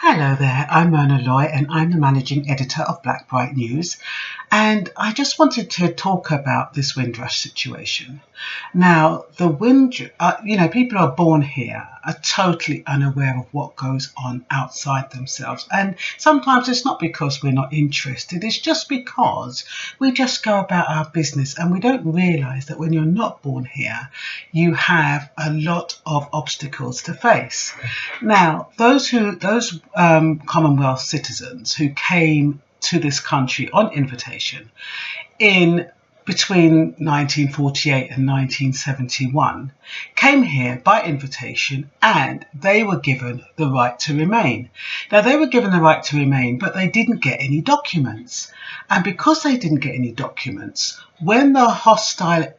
Hello there, I'm Mona Loy and I'm the Managing Editor of Blackbright News, and I just wanted to talk about this Windrush situation. Now, people are born here are totally unaware of what goes on outside themselves, and sometimes it's not because we're not interested, it's just because we just go about our business and we don't realise that when you're not born here, you have a lot of obstacles to face. Now, those Commonwealth citizens who came to this country on invitation in between 1948 and 1971 came here by invitation, and they were given the right to remain. Now, they were given the right to remain, but they didn't get any documents. And because they didn't get any documents, when the hostile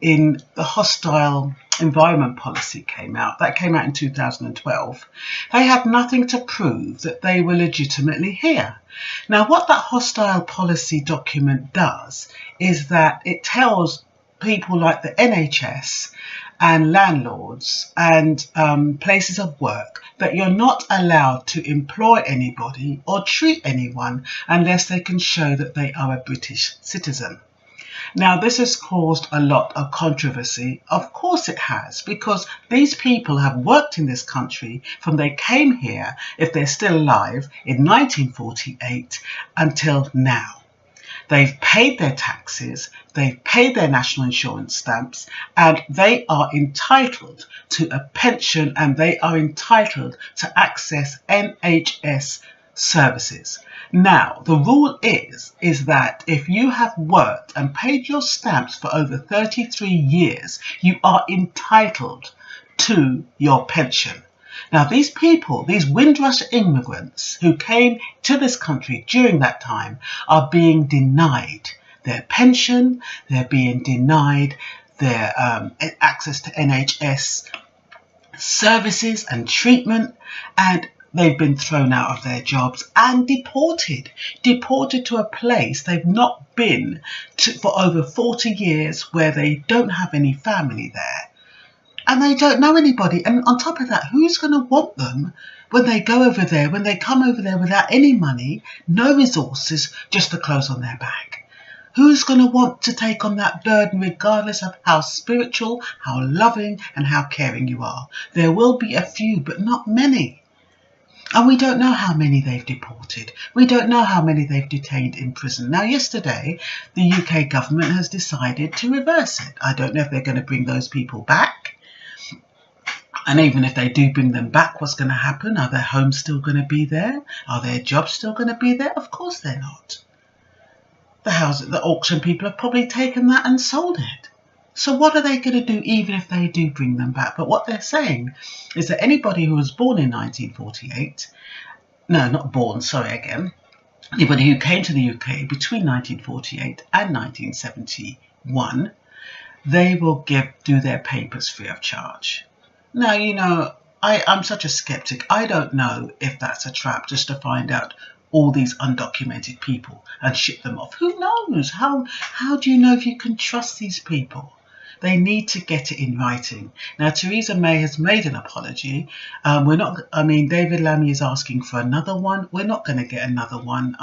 environment policy came out, that came out in 2012, they had nothing to prove that they were legitimately here. Now, what that hostile policy document does is that it tells people like the NHS and landlords and places of work that you're not allowed to employ anybody or treat anyone unless they can show that they are a British citizen. Now, this has caused a lot of controversy. Of course it has, because these people have worked in this country from they came here, if they're still alive, in 1948 until now. They've paid their taxes, they've paid their national insurance stamps, and they are entitled to a pension, and they are entitled to access NHS services. Now, the rule is that if you have worked and paid your stamps for over 33 years, you are entitled to your pension. Now, these people, these Windrush immigrants who came to this country during that time, are being denied their pension, they're being denied their access to NHS services and treatment, and they've been thrown out of their jobs and deported to a place they've not been to for over 40 years, where they don't have any family there. And they don't know anybody. And on top of that, who's going to want them when they go over there, when they come over there without any money, no resources, just the clothes on their back? Who's going to want to take on that burden regardless of how spiritual, how loving and how caring you are? There will be a few, but not many. And we don't know how many they've deported. We don't know how many they've detained in prison. Now, yesterday, the UK government has decided to reverse it. I don't know if they're going to bring those people back. And even if they do bring them back, what's going to happen? Are their homes still going to be there? Are their jobs still going to be there? Of course they're not. The auction people have probably taken that and sold it. So what are they going to do even if they do bring them back? But what they're saying is that anybody who was born in 1948, no, not born, sorry again, anybody who came to the UK between 1948 and 1971, they will do their papers free of charge. Now, you know, I'm such a skeptic. I don't know if that's a trap just to find out all these undocumented people and ship them off. Who knows? How do you know if you can trust these people? They need to get it in writing. Now, Theresa May has made an apology. David Lammy is asking for another one. We're not going to get another one.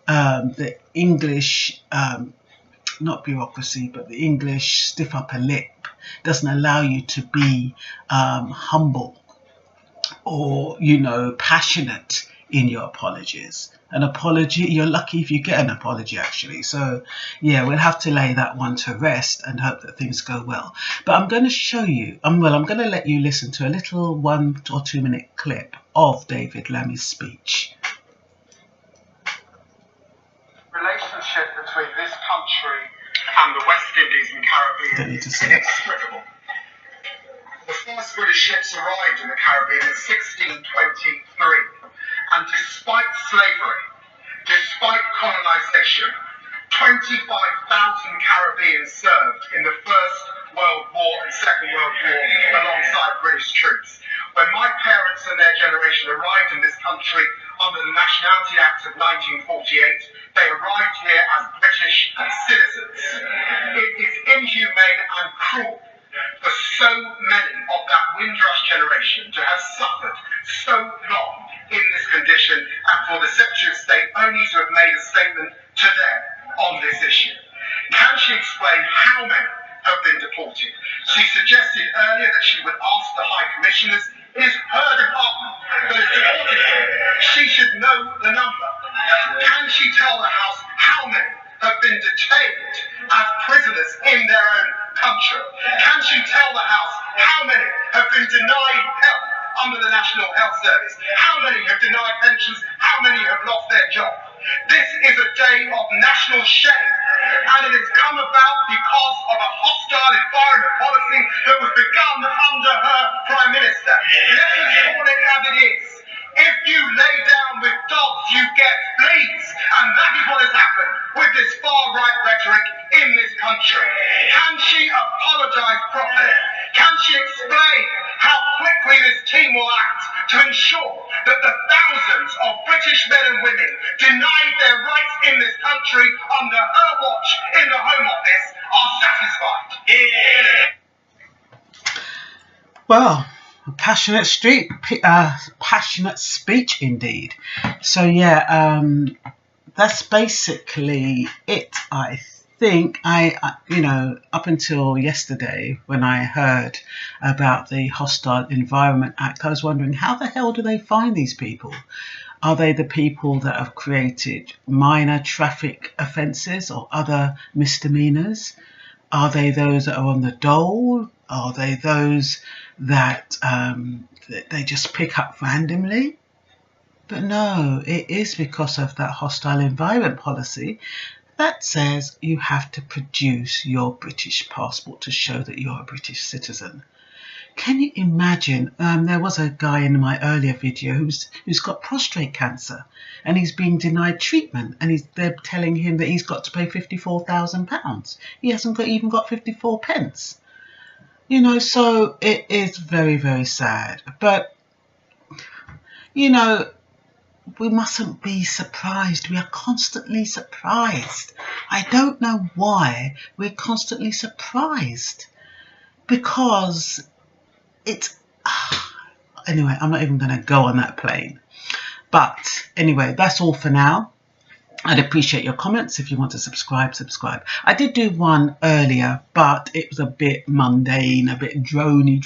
The English, not bureaucracy, but the English stiff upper lip doesn't allow you to be humble or, passionate in your apologies. An apology, you're lucky if you get an apology, actually. So, yeah, we'll have to lay that one to rest and hope that things go well. But I'm going to show you, I'm going to let you listen to a little 1 or 2 minute clip of David Lammy's speech. Relationship between this country and the West Indies and Caribbean is inextricable. The first British ships arrived in the Caribbean in 1623. And despite slavery, despite colonisation, 25,000 Caribbeans served in the First World War and Second World War alongside British troops. When my parents and their generation arrived in this country under the Nationality Act of 1948, they arrived here as British citizens. It is inhumane and cruel for so many of that Windrush generation to have suffered so long in this condition. for the Secretary of State only to have made a statement to them on this issue. Can she explain how many have been deported? She suggested earlier that she would ask the High Commissioners. It is her department that has deported them. She should know the number. Can she tell the House how many have been detained as prisoners in their own country? Can she tell the House how many have been denied help under the National Health Service? How many have denied pensions? How many have lost their job? This is a day of national shame, and it has come about because of a hostile environment policy that was begun under her Prime Minister. Let us call it as it is. If you lay down with dogs, you get fleas, and that is what has happened with this far-right rhetoric in this country. Can she apologise properly? Can she explain how quickly this team will act to ensure that the thousands of British men and women denied their rights in this country under her watch in the Home Office are satisfied? Well, passionate speech indeed. So yeah, that's basically it. I think you know, up until yesterday when I heard about the Hostile Environment Act, I was wondering, how the hell do they find these people? Are they the people that have created minor traffic offences or other misdemeanours? Are they those that are on the dole? Are they those that they just pick up randomly? But no, it is because of that hostile environment policy that says you have to produce your British passport to show that you're a British citizen. Can you imagine? There was a guy in my earlier video who's got prostate cancer, and he's being denied treatment, and they're telling him that he's got to pay £54,000. He hasn't even got 54 pence. You know, so it is very, very sad. But, you know, we mustn't be surprised. We are constantly surprised. I don't know why we're constantly surprised. Because it's... Anyway, I'm not even going to go on that plane. But anyway, that's all for now. I'd appreciate your comments. If you want to subscribe. I did do one earlier, but it was a bit mundane, a bit drony.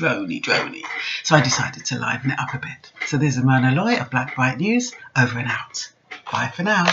So I decided to liven it up a bit. So there's Myrna Loy of Blackbright News, over and out. Bye for now.